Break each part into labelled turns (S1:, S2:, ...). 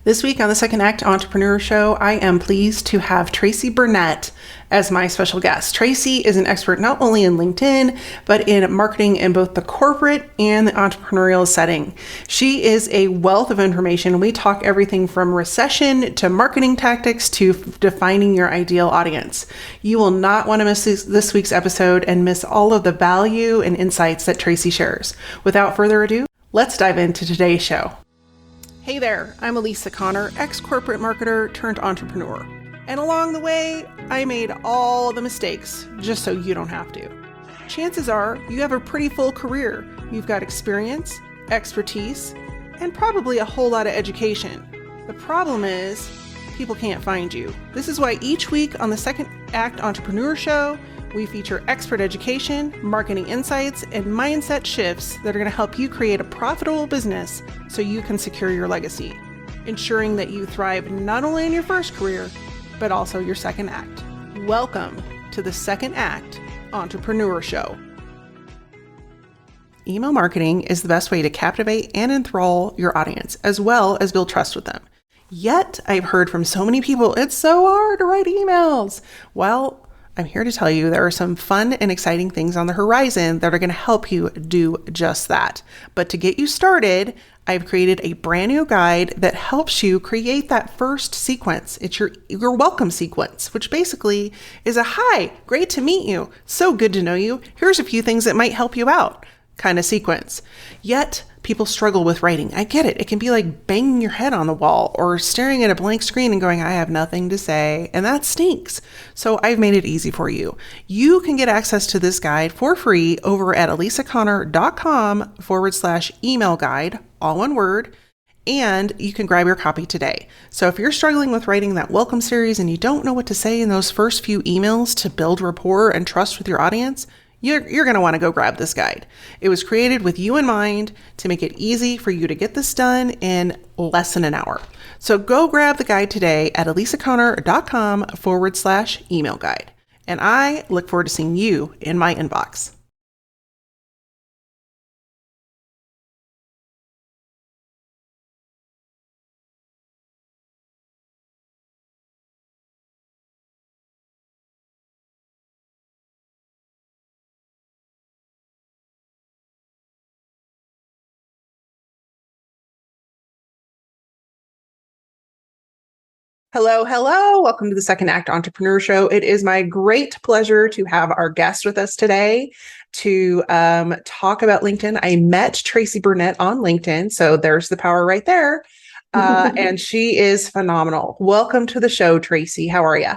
S1: This week on the Second Act Entrepreneur Show, I am pleased to have Tracey Burnett as my special guest. Tracey is an expert not only in LinkedIn, but in marketing in both the corporate and the entrepreneurial setting. She is a wealth of information. We talk everything from recession to marketing tactics to defining your ideal audience. You will not want to miss this week's episode and miss all of the value and insights that Tracey shares. Without further ado, let's dive into today's show. Hey there, I'm Alisa Connor, ex-corporate marketer turned entrepreneur. And along the way, I made all the mistakes just so you don't have to. Chances are you have a pretty full career. You've got experience, expertise, and probably a whole lot of education. The problem is people can't find you. This is why each week on the Second Act Entrepreneur Show, we feature expert education, marketing insights, and mindset shifts that are going to help you create a profitable business so you can secure your legacy, ensuring that you thrive not only in your first career, but also your second act. Welcome to the Second Act Entrepreneur Show. Email marketing is the best way to captivate and enthrall your audience, as well as build trust with them. Yet, I've heard from so many people, it's so hard to write emails. Well, I'm here to tell you there are some fun and exciting things on the horizon that are going to help you do just that. But to get you started, I've created a brand new guide that helps you create that first sequence. It's your welcome sequence, which basically is a hi, great to meet you, so good to know you, here's a few things that might help you out kind of sequence. Yet people struggle with writing. I get it. It can be like banging your head on the wall or staring at a blank screen and going, I have nothing to say. And that stinks. So I've made it easy for you. You can get access to this guide for free over at alisaconnor.com/email guide, all one word. And you can grab your copy today. So if you're struggling with writing that welcome series and you don't know what to say in those first few emails to build rapport and trust with your audience, you're going to want to go grab this guide. It was created with you in mind to make it easy for you to get this done in less than an hour. So go grab the guide today at alisaconnor.com/email guide. And I look forward to seeing you in my inbox. Hello, hello. Welcome to the Second Act Entrepreneur Show. It is my great pleasure to have our guest with us today to talk about LinkedIn. I met Tracey Burnett on LinkedIn, so there's the power right there. And she is phenomenal. Welcome to the show, Tracey. How are you?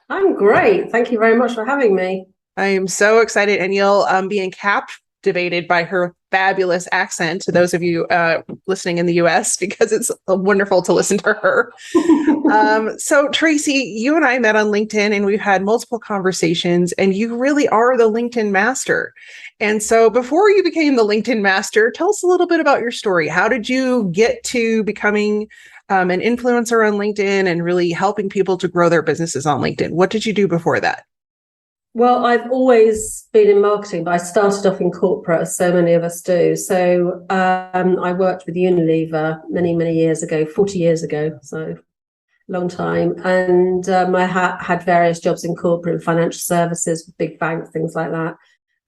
S2: I'm great. Thank you very much for having me.
S1: I am so excited, and you'll be captivated by her fabulous accent to those of you listening in the US, because it's wonderful to listen to her. So Tracey, you and I met on LinkedIn and we've had multiple conversations, and you really are the LinkedIn master. And so before you became the LinkedIn master, tell us a little bit about your story. How did you get to becoming an influencer on LinkedIn and really helping people to grow their businesses on LinkedIn? What did you do before that?
S2: Well, I've always been in marketing, but I started off in corporate, as so many of us do. So I worked with Unilever many, many years ago, 40 years ago, so long time. And I had various jobs in corporate and financial services, big banks, things like that.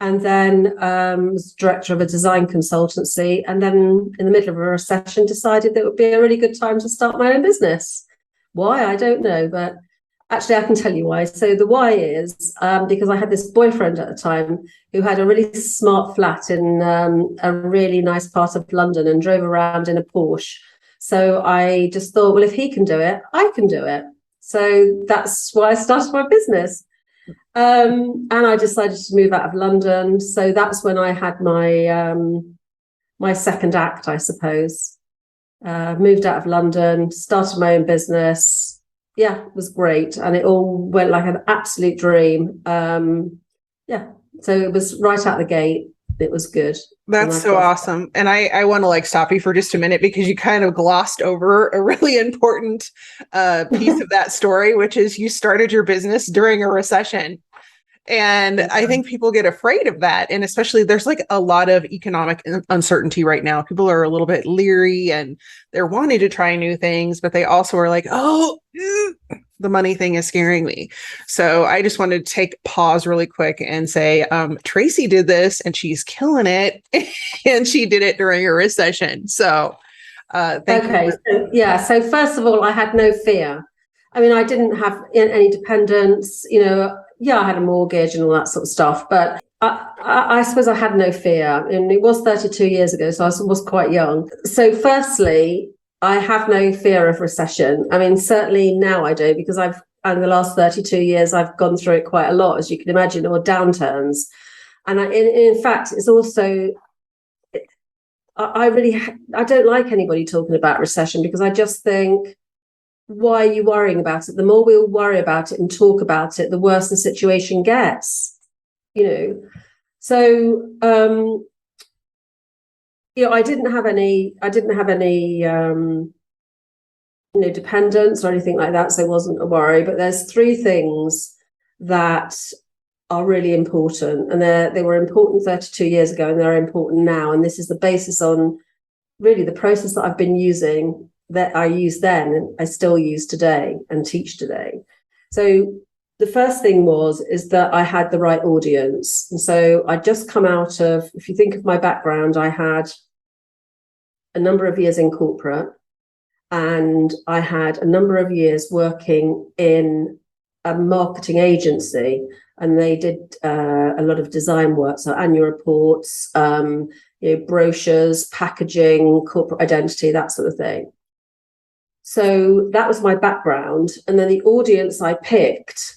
S2: And then was director of a design consultancy. And then in the middle of a recession, decided that it would be a really good time to start my own business. Why? I don't know, but actually, I can tell you why. So the why is because I had this boyfriend at the time who had a really smart flat in a really nice part of London and drove around in a Porsche. So I just thought, well, if he can do it, I can do it. So that's why I started my business. And I decided to move out of London. So that's when I had my second act, I suppose. Moved out of London, started my own business. Yeah, it was great. And it all went like an absolute dream. So it was right out the gate. It was good.
S1: That's so awesome. And I want to stop you for just a minute, because you kind of glossed over a really important piece of that story, which is you started your business during a recession. And I think people get afraid of that. And especially there's like a lot of economic uncertainty right now. People are a little bit leery and they're wanting to try new things, but they also are like, oh, the money thing is scaring me. So I just wanted to take pause really quick and say, Tracey did this and she's killing it. And she did it during a recession. So thank you.
S2: So first of all, I had no fear. I mean, I didn't have any dependents, I had a mortgage and all that sort of stuff, but I suppose I had no fear. And it was 32 years ago, so I was quite young. So firstly, I have no fear of recession. I mean, certainly now I do, because in the last 32 years, I've gone through it quite a lot, as you can imagine, or downturns. And in fact, it's also, I don't like anybody talking about recession, because I just think, why are you worrying about it? The more we'll worry about it and talk about it, the worse the situation gets, So, I didn't have any, dependents or anything like that. So it wasn't a worry, but there's three things that are really important, and they were important 32 years ago and they're important now. And this is the basis on really the process that I've been using, that I used then and I still use today and teach today. So the first thing is that I had the right audience. And so I just come out of, if you think of my background, I had a number of years in corporate, and I had a number of years working in a marketing agency, and they did a lot of design work, so annual reports, brochures, packaging, corporate identity, that sort of thing. So that was my background. And then the audience I picked,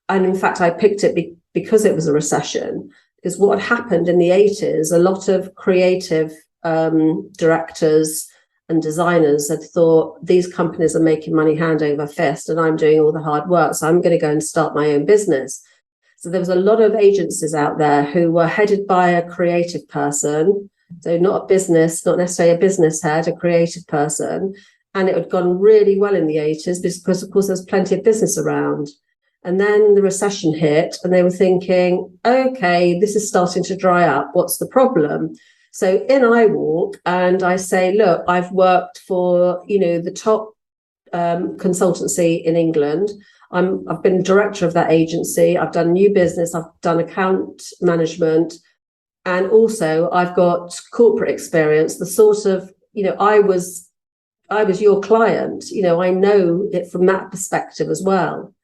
S2: and in fact, I picked it because it was a recession, because what had happened in the 80s, a lot of creative directors and designers had thought, these companies are making money hand over fist and I'm doing all the hard work, so I'm going to go and start my own business. So there was a lot of agencies out there who were headed by a creative person, so not necessarily a business head, a creative person. And it had gone really well in the 80s because, of course, there's plenty of business around. And then the recession hit and they were thinking, okay, this is starting to dry up. What's the problem? So in I walk and I say, look, I've worked for, the top consultancy in England. I've been director of that agency. I've done new business. I've done account management. And also I've got corporate experience, the sort of, I was your client, I know it from that perspective as well.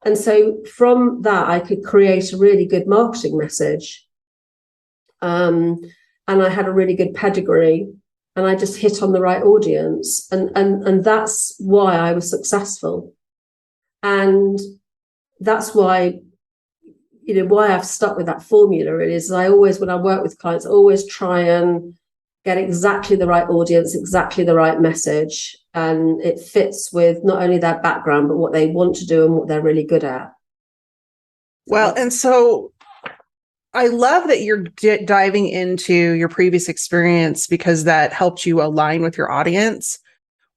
S2: And so from that, I could create a really good marketing message. And I had a really good pedigree, and I just hit on the right audience. And that's why I was successful. And that's why, why I've stuck with that formula really is I always, when I work with clients, I always try and get exactly the right audience, exactly the right message. And it fits with not only their background, but what they want to do and what they're really good at.
S1: Well, and so I love that you're diving into your previous experience, because that helped you align with your audience.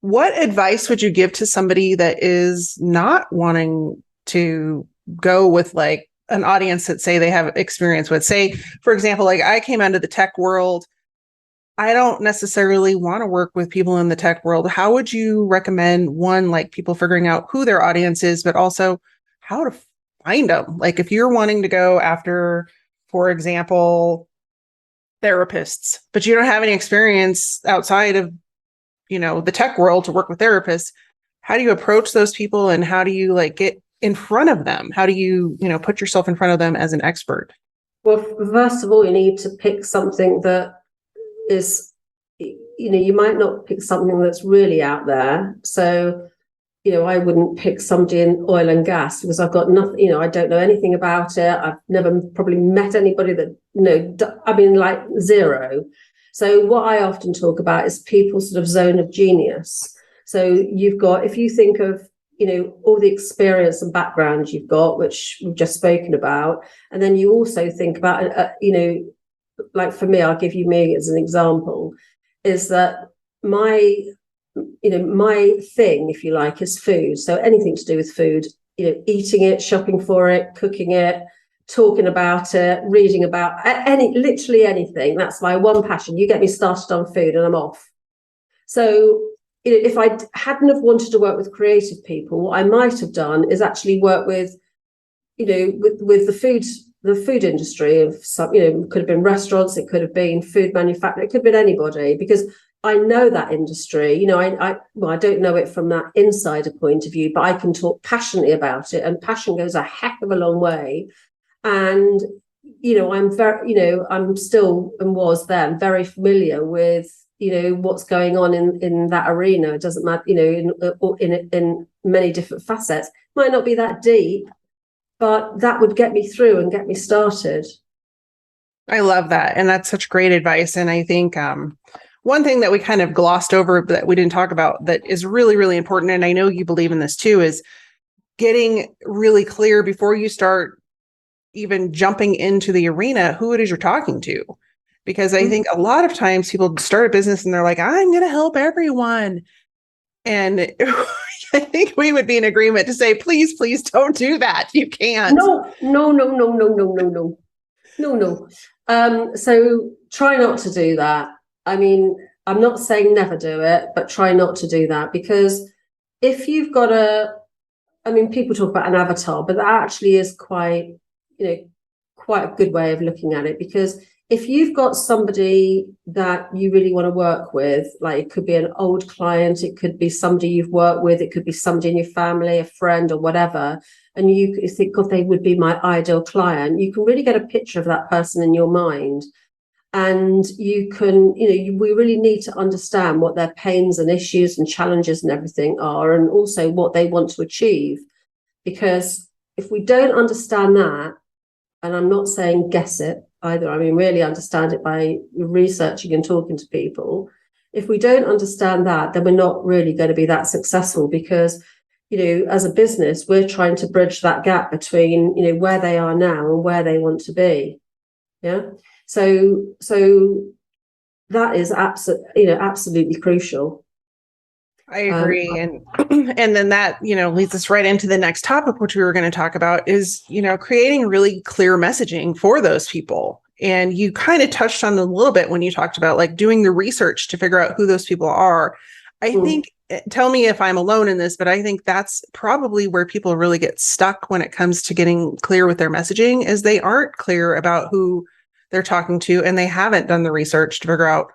S1: What advice would you give to somebody that is not wanting to go with like an audience that say they have experience with? Say, for example, like I came into the tech world. I don't necessarily want to work with people in the tech world. How would you recommend, one, like people figuring out who their audience is, but also how to find them? Like if you're wanting to go after, for example, therapists, but you don't have any experience outside of, the tech world to work with therapists, how do you approach those people, and how do you like get in front of them? How do you, put yourself in front of them as an expert?
S2: Well, first of all, you need to pick something that is, you might not pick something that's really out there. So, I wouldn't pick somebody in oil and gas because I've got nothing, I don't know anything about it. I've never probably met anybody that, like zero. So what I often talk about is people's sort of zone of genius. So you've got, if you think of, all the experience and background you've got, which we've just spoken about, and then you also think about, like for me, I'll give you me as an example, is that my thing, if you like, is food. So anything to do with food, eating it, shopping for it, cooking it, talking about it, reading about literally anything. That's my one passion. You get me started on food and I'm off. So if I hadn't have wanted to work with creative people, what I might have done is actually work with, with the food industry of some, it could have been restaurants, it could have been food manufacturing, it could have been anybody, because I know that industry. I don't know it from that insider point of view, but I can talk passionately about it, and passion goes a heck of a long way. And I'm very, I'm still and was then very familiar with what's going on in that arena. It doesn't matter, in many different facets. Might not be that deep, but that would get me through and get me started.
S1: I love that. And that's such great advice. And I think one thing that we kind of glossed over that we didn't talk about that is really, really important, and I know you believe in this too, is getting really clear before you start even jumping into the arena, who it is you're talking to. Because I think a lot of times people start a business and they're like, I'm going to help everyone. And I think we would be in agreement to say, please, please don't do that. You can't.
S2: No. So try not to do that. I mean, I'm not saying never do it, but try not to do that, because if you've got people talk about an avatar, but that actually is quite a good way of looking at it, because if you've got somebody that you really want to work with, like it could be an old client, it could be somebody you've worked with, it could be somebody in your family, a friend or whatever, and you think, God, they would be my ideal client, you can really get a picture of that person in your mind. And you can, we really need to understand what their pains and issues and challenges and everything are, and also what they want to achieve. Because if we don't understand that, and I'm not saying guess it either, I mean, really understand it by researching and talking to people. If we don't understand that, then we're not really going to be that successful, because, as a business, we're trying to bridge that gap between, where they are now and where they want to be. Yeah. So that is absolutely crucial.
S1: I agree. And then that, leads us right into the next topic, which we were going to talk about is, creating really clear messaging for those people. And you kind of touched on it a little bit when you talked about like doing the research to figure out who those people are. I think, tell me if I'm alone in this, but I think that's probably where people really get stuck when it comes to getting clear with their messaging, is they aren't clear about who they're talking to, and they haven't done the research to figure out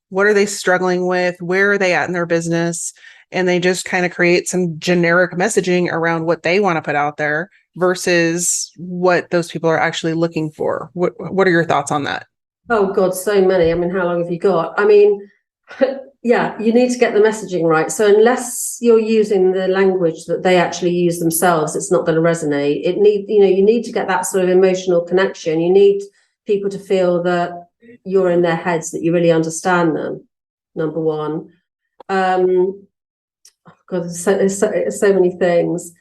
S1: what are they struggling with, where are they at in their business, and they just kind of create some generic messaging around what they want to put out there versus what those people are actually looking for. What are your thoughts on that?
S2: Oh God, so many. I mean, how long have you got? I mean, yeah, you need to get the messaging right. So unless you're using the language that they actually use themselves, it's not going to resonate. You need to get that sort of emotional connection. You need people to feel that you're in their heads, that you really understand them, number one. God, there's so many things.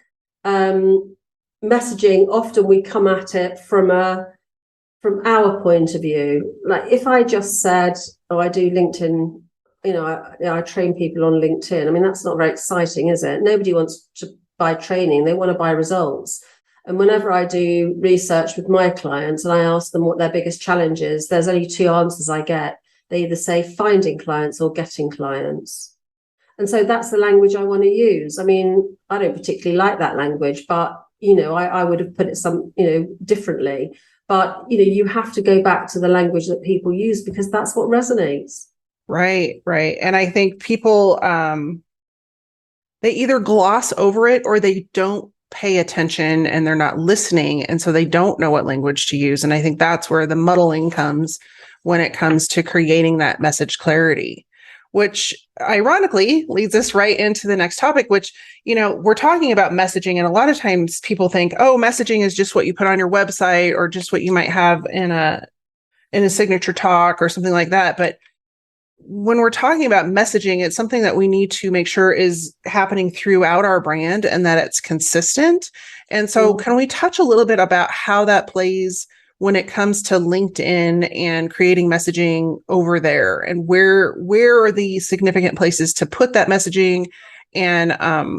S2: Messaging, often we come at it from our point of view. Like if I just said, oh, I do LinkedIn, I train people on LinkedIn. I mean, that's not very exciting, is it? Nobody wants to buy training. They want to buy results. And whenever I do research with my clients and I ask them what their biggest challenge is, there's only two answers I get. They either say finding clients or getting clients. And so that's the language I want to use. I mean, I don't particularly like that language, but, I would have put it differently. But, you have to go back to the language that people use, because that's what resonates.
S1: Right. And I think people, they either gloss over it or they don't pay attention and they're not listening. And so they don't know what language to use. And I think that's where the muddling comes when it comes to creating that message clarity, which ironically leads us right into the next topic, which, we're talking about messaging. And a lot of times people think, oh, messaging is just what you put on your website or just what you might have in a signature talk or something like that. But when we're talking about messaging, it's something that we need to make sure is happening throughout our brand and that it's consistent. And so can we touch a little bit about how that plays when it comes to LinkedIn and creating messaging over there, and where are the significant places to put that messaging, and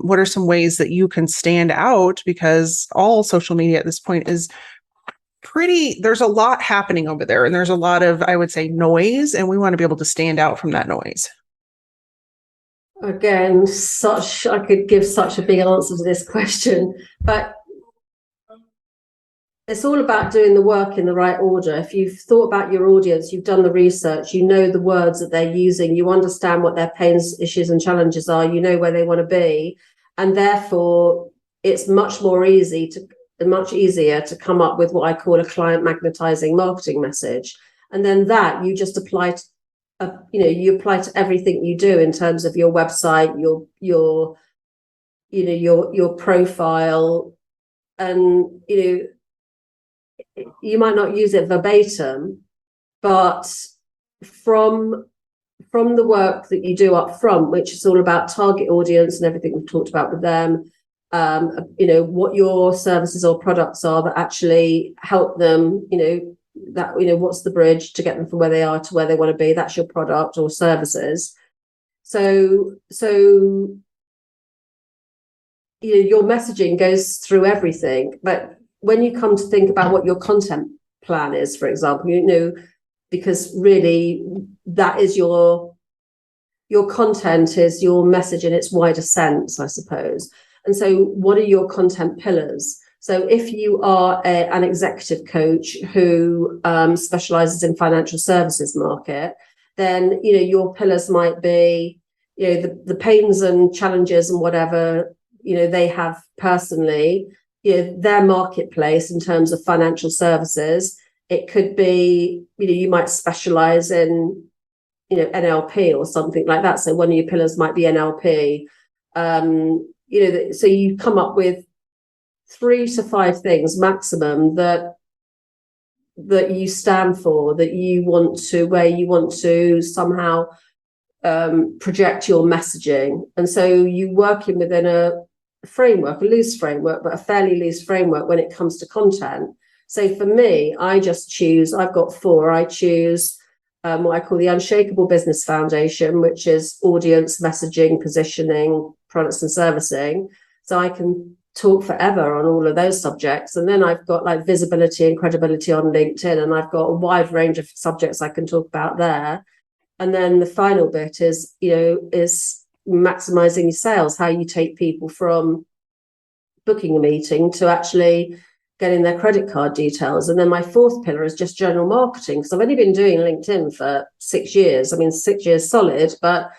S1: what are some ways that you can stand out, because all social media at this point is there's a lot happening over there, and there's a lot of, I would say, noise, and we want to be able to stand out from that noise.
S2: Again, I could give such a big answer to this question, but it's all about doing the work in the right order. If you've thought about your audience, you've done the research, you know the words that they're using, you understand what their pains, issues, and challenges are, you know where they want to be, and therefore it's much easier to come up with what I call a client magnetizing marketing message. And then that you just apply to, you apply to everything you do in terms of your website, your profile, and you might not use it verbatim, but from the work that you do up front, which is all about target audience and everything we've talked about with them, what your services or products are that actually help them, what's the bridge to get them from where they are to where they want to be. That's your product or services. So your messaging goes through everything. But when you come to think about what your content plan is, for example, because really that is your content is your message in its wider sense, I suppose. And so what are your content pillars? So if you are an executive coach who specializes in financial services market, then, your pillars might be, the pains and challenges and whatever, they have personally, their marketplace in terms of financial services. It could be, you might specialize in, NLP or something like that. So one of your pillars might be NLP. So you come up with 3 to 5 things maximum that you stand for, where you want to somehow project your messaging. And so you working within a loose framework, but a fairly loose framework when it comes to content. So for me, I've got 4. I choose what I call the Unshakable Business Foundation, which is audience, messaging, positioning, products and servicing. So I can talk forever on all of those subjects. And then I've got like visibility and credibility on LinkedIn, and I've got a wide range of subjects I can talk about there. And then the final bit is maximizing your sales, how you take people from booking a meeting to actually getting their credit card details. And then my 4th pillar is just general marketing, because I've only been doing LinkedIn for 6 years. 6 years solid, but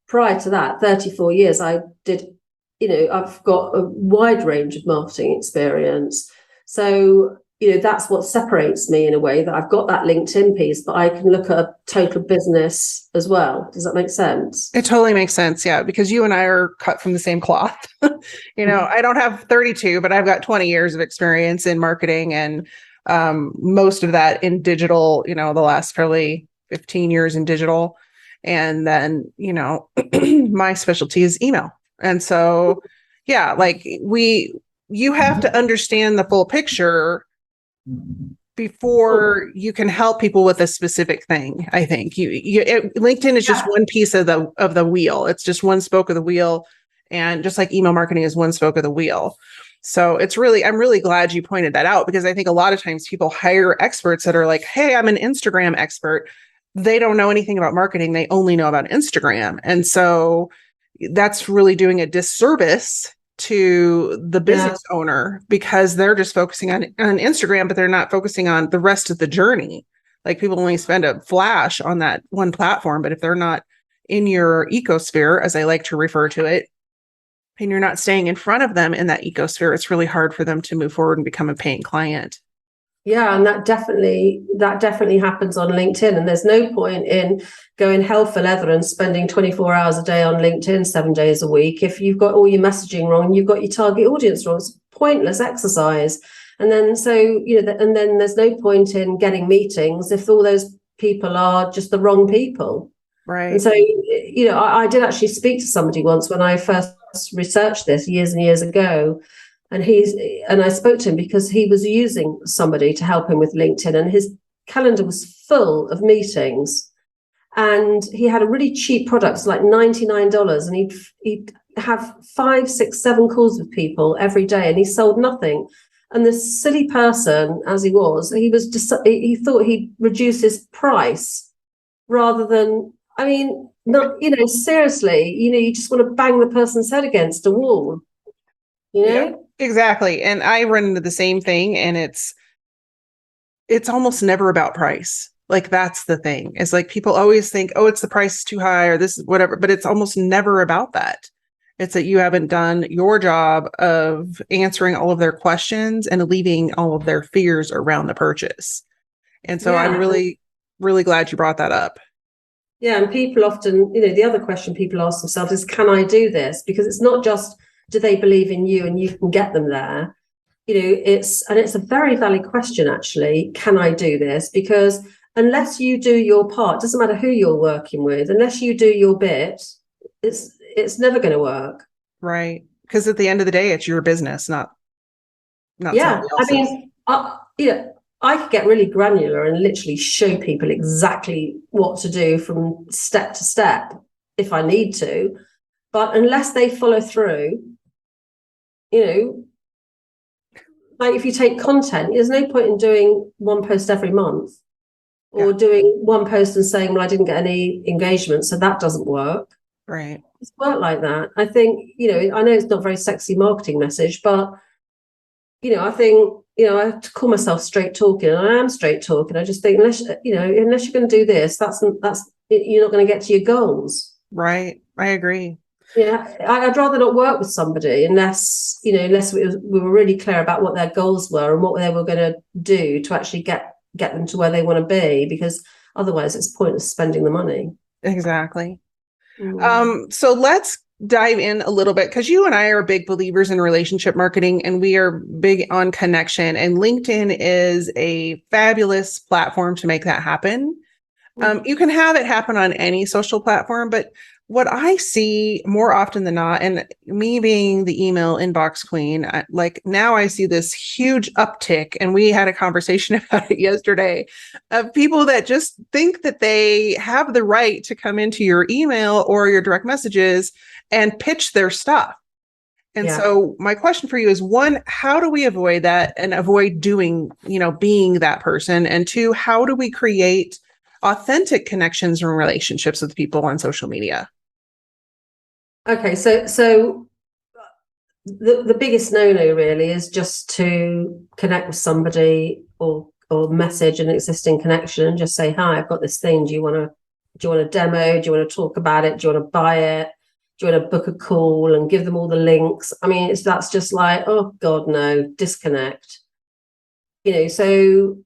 S2: prior to that, 34 years, I did, I've got a wide range of marketing experience. So, that's what separates me in a way, that I've got that LinkedIn piece, but I can look at a total business as well. Does that make sense?
S1: It totally makes sense. Yeah. Because you and I are cut from the same cloth. I don't have 32, but I've got 20 years of experience in marketing, and most of that in digital, the last probably 15 years in digital. And then, my specialty is email. And so, yeah, you have to understand the full picture before you can help people with a specific thing. I think LinkedIn is just one piece of the wheel. It's just one spoke of the wheel. And just like email marketing is one spoke of the wheel. So I'm really glad you pointed that out, because I think a lot of times people hire experts that are like, hey, I'm an Instagram expert. They don't know anything about marketing. They only know about Instagram. And so that's really doing a disservice to the business owner, because they're just focusing on Instagram, but they're not focusing on the rest of the journey. Like, people only spend a flash on that one platform, but if they're not in your ecosphere, as I like to refer to it, and you're not staying in front of them in that ecosphere, it's really hard for them to move forward and become a paying client.
S2: Yeah, and that definitely happens on LinkedIn. And there's no point in going hell for leather and spending 24 hours a day on LinkedIn 7 days a week if you've got all your messaging wrong, you've got your target audience wrong. It's a pointless exercise. And then and then there's no point in getting meetings if all those people are just the wrong people.
S1: Right.
S2: And so, I did actually speak to somebody once when I first researched this years and years ago. And I spoke to him because he was using somebody to help him with LinkedIn, and his calendar was full of meetings, and he had a really cheap product, like $99, and he'd have 5, 6, 7 calls with people every day, and he sold nothing. And this silly person, as he was, he thought he'd reduce his price rather than, I mean, not, seriously, you just want to bang the person's head against a wall,
S1: Yeah, exactly. And I run into the same thing, and it's almost never about price. Like, that's the thing. It's like people always think, oh, it's the price is too high or this is whatever, but it's almost never about that. It's that you haven't done your job of answering all of their questions and alleviating all of their fears around the purchase. And so I'm really, really glad you brought that up.
S2: Yeah, and people often, the other question people ask themselves is, can I do this? Because it's not just, do they believe in you and you can get them there? It's a very valid question, actually. Can I do this? Because unless you do your part, doesn't matter who you're working with, unless you do your bit, it's never going to work.
S1: Right. Because at the end of the day, it's your business, not somebody else's.
S2: I mean, I could get really granular and literally show people exactly what to do from step to step if I need to. But unless they follow through, like if you take content, there's no point in doing one post every month or doing one post and saying, well, I didn't get any engagement, so that doesn't work.
S1: Right.
S2: It's work like that. I think, I know it's not a very sexy marketing message, but, I think, I have to call myself straight talking, and I am straight talking. I just think unless you're going to do this, that's you're not going to get to your goals.
S1: Right. I agree.
S2: Yeah, I'd rather not work with somebody unless we were really clear about what their goals were and what they were going to do to actually get them to where they want to be, because otherwise it's pointless spending the money.
S1: Exactly. So let's dive in a little bit, because you and I are big believers in relationship marketing, and we are big on connection, and LinkedIn is a fabulous platform to make that happen. You can have it happen on any social platform, but what I see more often than not, and me being the email inbox queen, like now I see this huge uptick, and we had a conversation about it yesterday, of people that just think that they have the right to come into your email or your direct messages and pitch their stuff. And so my question for you is, one, how do we avoid that and avoid doing, being that person? And two, how do we create authentic connections and relationships with people on social media?
S2: Okay, so the biggest no-no really is just to connect with somebody or message an existing connection and just say, hi, I've got this thing. Do you want a demo? Do you want to talk about it? Do you want to buy it? Do you want to book a call and give them all the links? I mean, that's just like, oh God, no, disconnect. So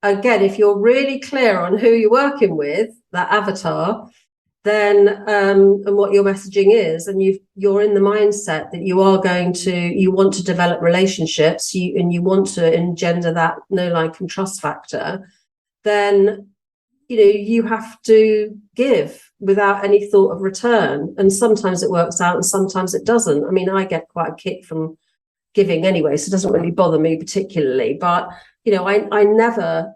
S2: again, if you're really clear on who you're working with, that avatar, then and what your messaging is, and you're in the mindset that you want to develop relationships, and you want to engender that know, like, and trust factor, then you have to give without any thought of return. And sometimes it works out and sometimes it doesn't. I mean, I get quite a kick from giving anyway, so it doesn't really bother me particularly. But I never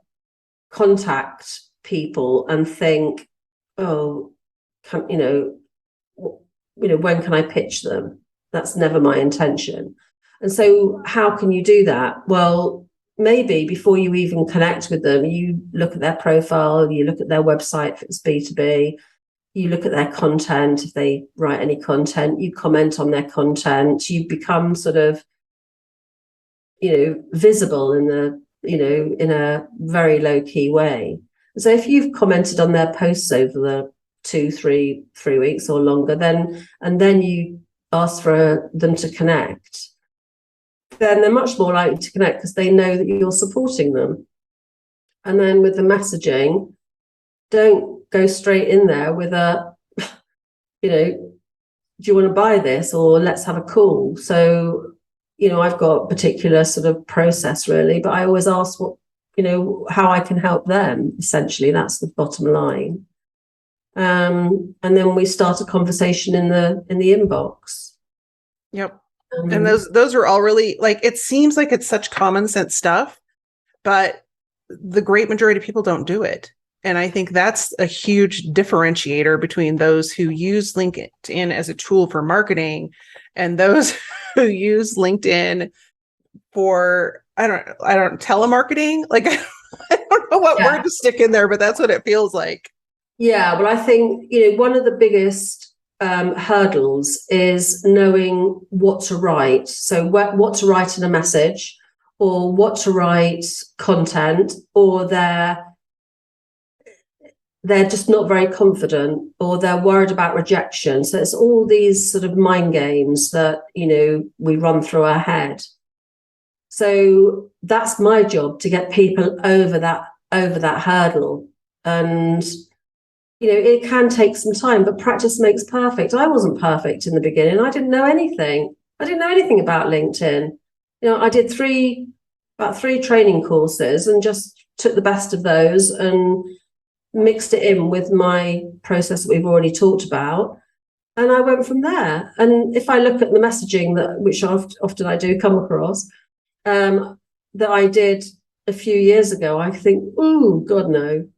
S2: contact people and think, oh, when can I pitch them? That's never my intention. And so how can you do that? Well, maybe before you even connect with them, you look at their profile, you look at their website if it's B2B, you look at their content, if they write any content, you comment on their content, you become sort of, visible in a very low key way. So if you've commented on their posts over the 3 weeks or longer, and then you ask for them to connect, then they're much more likely to connect because they know that you're supporting them. And then with the messaging, don't go straight in there with a, do you want to buy this, or let's have a call. So, I've got a particular sort of process really, but I always ask how I can help them. Essentially, that's the bottom line. And then we start a conversation in the inbox.
S1: Yep. And those are all really, like, it seems like it's such common sense stuff, but the great majority of people don't do it. And I think that's a huge differentiator between those who use LinkedIn as a tool for marketing and those who use LinkedIn for, I don't telemarketing. Like, I don't know what word to stick in there, but that's what it feels like.
S2: Yeah, well, I think, one of the biggest hurdles is knowing what to write. So what to write in a message, or what to write content, or they're just not very confident, or they're worried about rejection. So it's all these sort of mind games that, we run through our head. So that's my job, to get people over that hurdle. And, it can take some time, but practice makes perfect. I wasn't perfect in the beginning. I didn't know anything. I didn't know anything about LinkedIn. I did about three training courses and just took the best of those and mixed it in with my process that we've already talked about. And I went from there. And if I look at the messaging which often I do come across, that I did a few years ago, I think, oh, God, no.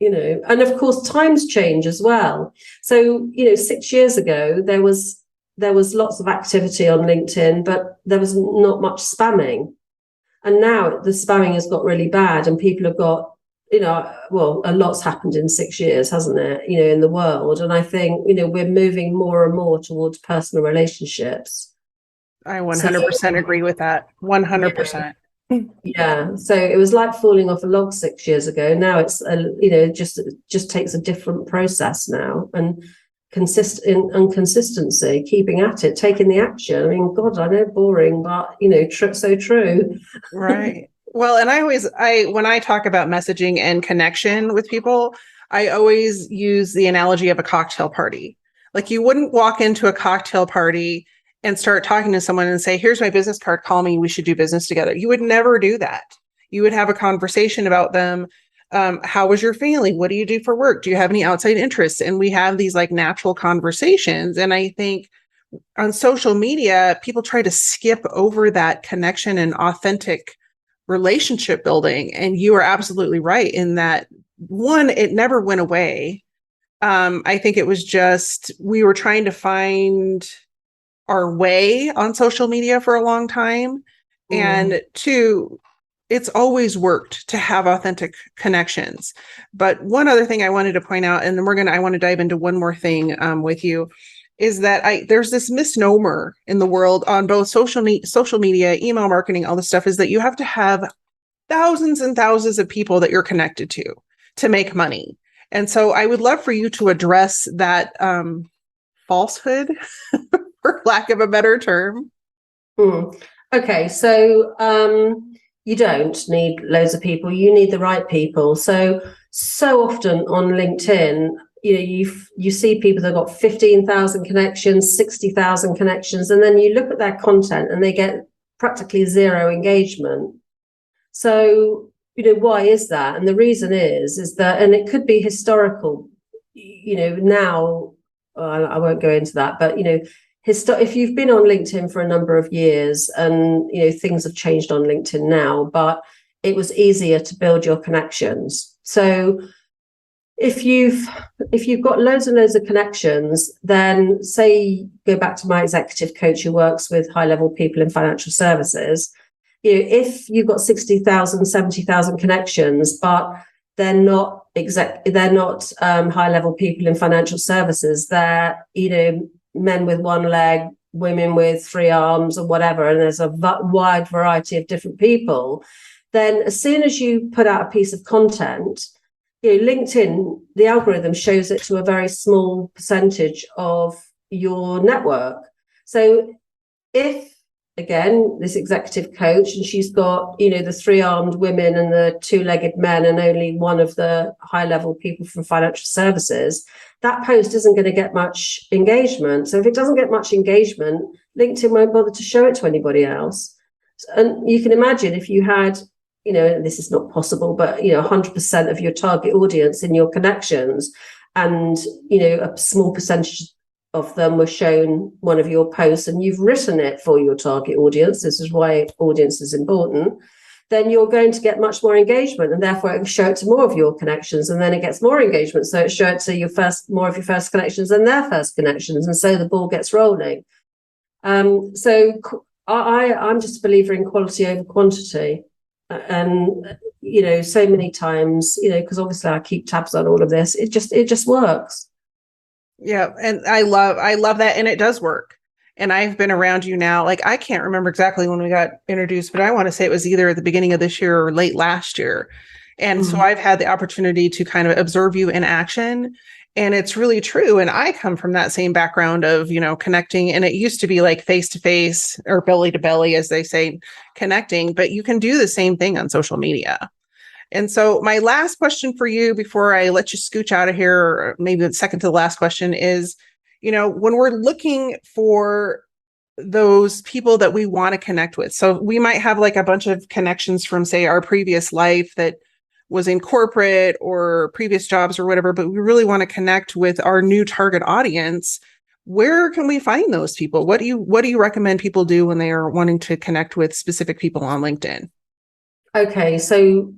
S2: And of course, times change as well. So, 6 years ago, there was lots of activity on LinkedIn, but there was not much spamming. And now the spamming has got really bad, and people have got, well, a lot's happened in 6 years, hasn't it, in the world. And I think, we're moving more and more towards personal relationships.
S1: I 100% agree with that. 100%.
S2: Yeah, so it was like falling off a log 6 years ago. Now it's just takes a different process now, and consistency, keeping at it, taking the action. I mean, God, I know, boring, but so true.
S1: Right. Well, and when I talk about messaging and connection with people, I always use the analogy of a cocktail party. Like, you wouldn't walk into a cocktail party and start talking to someone and say, here's my business card, call me, we should do business together. You would never do that. You would have a conversation about them. How was your family? What do you do for work? Do you have any outside interests? And we have these like natural conversations. And I think on social media, people try to skip over that connection and authentic relationship building. And you are absolutely right in that, one, it never went away. I think it was just, we were trying to find our way on social media for a long time. And two, it's always worked to have authentic connections. But one other thing I wanted to point out, and then I want to dive into one more thing with you, is that there's this misnomer in the world on both social media, email marketing, all this stuff, is that you have to have thousands and thousands of people that you're connected to make money. And so I would love for you to address that falsehood, for lack of a better term.
S2: Okay, so you don't need loads of people. You need the right people. So often on LinkedIn, you see people that got 15,000 connections, 60,000 connections, and then you look at their content and they get practically zero engagement. So, why is that? And the reason is that, and it could be historical, now, I won't go into that, but, if you've been on LinkedIn for a number of years, and things have changed on LinkedIn now, but it was easier to build your connections. So if you've got loads and loads of connections, then say, go back to my executive coach who works with high-level people in financial services, if you've got 60,000, 70,000 connections, but they're not high-level people in financial services, they're men with one leg, women with three arms, or whatever, and there's a wide variety of different people, then as soon as you put out a piece of content, LinkedIn, the algorithm shows it to a very small percentage of your network. So if, again, this executive coach, and she's got, the three-armed women and the two-legged men and only one of the high-level people from financial services, that post isn't going to get much engagement. So if it doesn't get much engagement, LinkedIn won't bother to show it to anybody else. And you can imagine if you had, this is not possible, but, 100% of your target audience in your connections, and, a small percentage of them were shown one of your posts, and you've written it for your target audience, this is why audience is important, then you're going to get much more engagement, and therefore it can show it to more of your connections, and then it gets more engagement. So it shows it to more of your first connections and their first connections, and so the ball gets rolling. So I'm just a believer in quality over quantity. And, so many times, because obviously I keep tabs on all of this, it just works.
S1: Yeah. And I love that. And it does work. And I've been around you now. Like, I can't remember exactly when we got introduced, but I want to say it was either at the beginning of this year or late last year. And so I've had the opportunity to kind of observe you in action. And it's really true. And I come from that same background of, connecting. And it used to be like face to face or belly to belly, as they say, connecting, but you can do the same thing on social media. And so my last question for you before I let you scooch out of here, or maybe the second to the last question is, when we're looking for those people that we want to connect with. So we might have like a bunch of connections from, say, our previous life that was in corporate or previous jobs or whatever, but we really want to connect with our new target audience. Where can we find those people? What do you recommend people do when they are wanting to connect with specific people on LinkedIn?
S2: Okay, so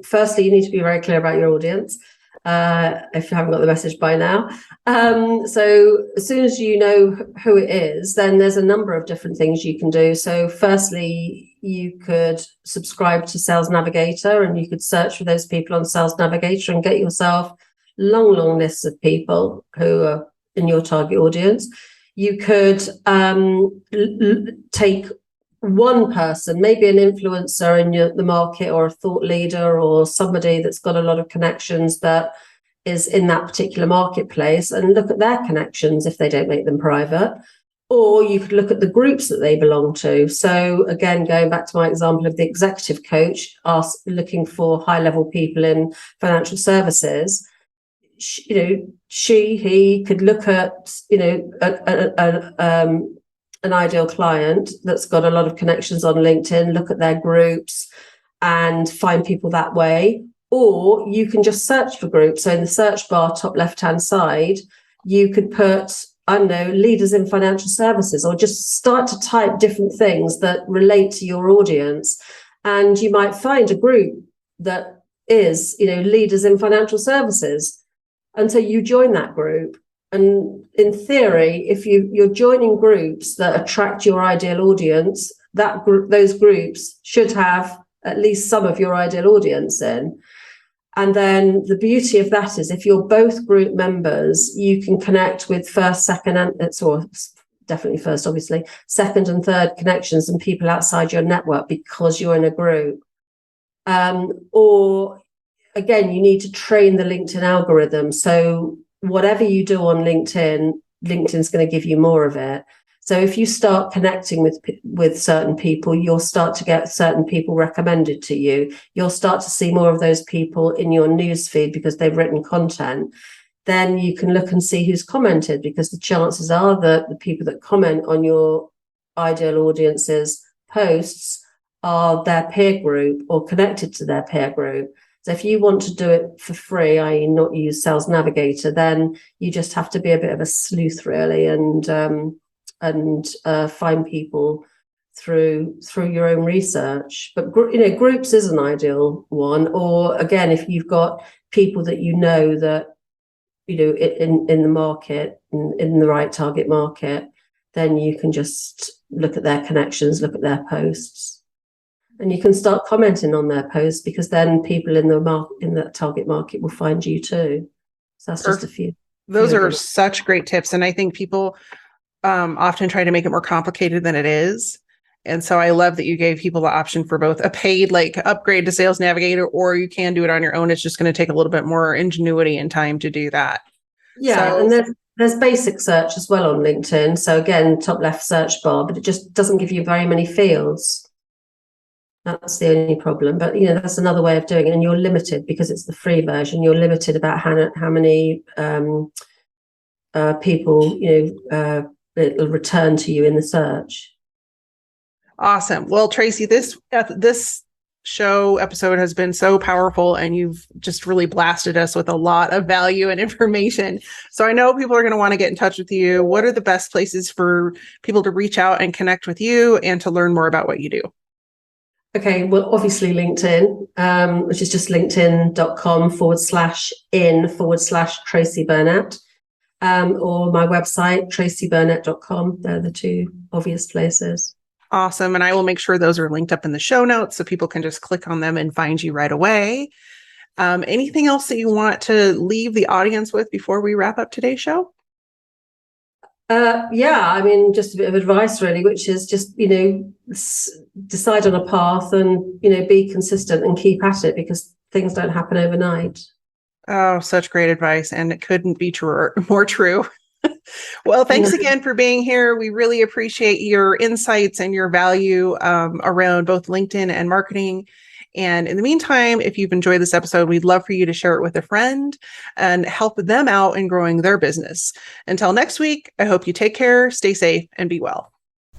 S2: firstly, you need to be very clear about your audience, if you haven't got the message by now. So as soon as you know who it is, then there's a number of different things you can do. So firstly, you could subscribe to Sales Navigator, and you could search for those people on Sales Navigator and get yourself long lists of people who are in your target audience. You could take one person, maybe an influencer in the market, or a thought leader, or somebody that's got a lot of connections that is in that particular marketplace, and look at their connections if they don't make them private. Or you could look at the groups that they belong to. So again, going back to my example of the executive coach, looking for high-level people in financial services, he could look at, an ideal client that's got a lot of connections on LinkedIn, look at their groups and find people that way. Or you can just search for groups. So in the search bar, top left-hand side, you could put, I don't know, leaders in financial services, or just start to type different things that relate to your audience. And you might find a group that is, leaders in financial services. And so you join that group. And in theory, if you're joining groups that attract your ideal audience, those groups should have at least some of your ideal audience in. And then the beauty of that is, if you're both group members, you can connect with first, second, and definitely first, obviously, second and third connections and people outside your network because you're in a group. Or again, you need to train the LinkedIn algorithm. So whatever you do on LinkedIn, LinkedIn's going to give you more of it. So if you start connecting with certain people, you'll start to get certain people recommended to you. You'll start to see more of those people in your newsfeed because they've written content. Then you can look and see who's commented, because the chances are that the people that comment on your ideal audience's posts are their peer group or connected to their peer group. So if you want to do it for free, i.e. not use Sales Navigator, then you just have to be a bit of a sleuth, really, and find people through your own research. But groups is an ideal one. Or again, if you've got people that that in the market, in the right target market, then you can just look at their connections, look at their posts. And you can start commenting on their posts, because then people in the target market will find you too. So that's just a few.
S1: Those are such great tips. And I think people often try to make it more complicated than it is. And so I love that you gave people the option for both a paid upgrade to Sales Navigator, or you can do it on your own. It's just going to take a little bit more ingenuity and time to do that.
S2: Yeah. And there's basic search as well on LinkedIn. So again, top left search bar, but it just doesn't give you very many fields. That's the only problem. But that's another way of doing it, and you're limited because it's the free version. You're limited about how many people it'll return to you in the search.
S1: Awesome. Well, Tracey, this show episode has been so powerful, and you've just really blasted us with a lot of value and information. So I know people are going to want to get in touch with you. What are the best places for people to reach out and connect with you and to learn more about what you do?
S2: Okay, well, obviously LinkedIn, which is just linkedin.com/in/Tracey Burnett, or my website, tracyburnett.com. They're the two obvious places.
S1: Awesome. And I will make sure those are linked up in the show notes so people can just click on them and find you right away. Anything else that you want to leave the audience with before we wrap up today's show?
S2: Yeah, I mean, just a bit of advice really, which is just, decide on a path and, be consistent and keep at it because things don't happen overnight.
S1: Oh, such great advice. And it couldn't be more true. Well, thanks again for being here. We really appreciate your insights and your value around both LinkedIn and marketing. And in the meantime, if you've enjoyed this episode, we'd love for you to share it with a friend and help them out in growing their business. Until next week, I hope you take care, stay safe, and be well.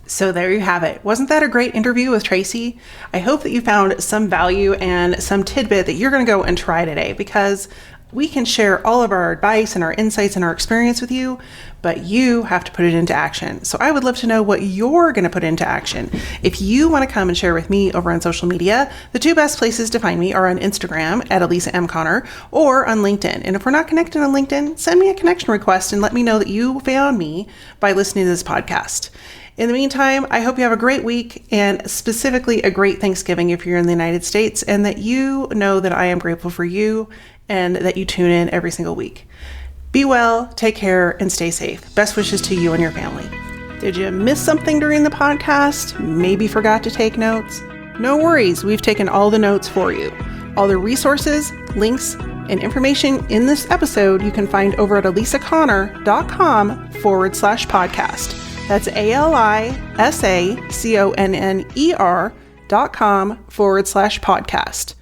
S1: So there you have it. Wasn't that a great interview with Tracey? I hope that you found some value and some tidbit that you're going to go and try today, because we can share all of our advice and our insights and our experience with you, but you have to put it into action. So I would love to know what you're going to put into action. If you want to come and share with me over on social media, the two best places to find me are on Instagram at Alisa M. Connor or on LinkedIn. And if we're not connected on LinkedIn, send me a connection request and let me know that you found me by listening to this podcast. In the meantime, I hope you have a great week and specifically a great Thanksgiving if you're in the United States, and that you know that I am grateful for you and that you tune in every single week. Be well, take care, and stay safe. Best wishes to you and your family. Did you miss something during the podcast? Maybe forgot to take notes? No worries, we've taken all the notes for you. All the resources, links, and information in this episode you can find over at alisaconnor.com/podcast. That's ALISACONNER.com/podcast.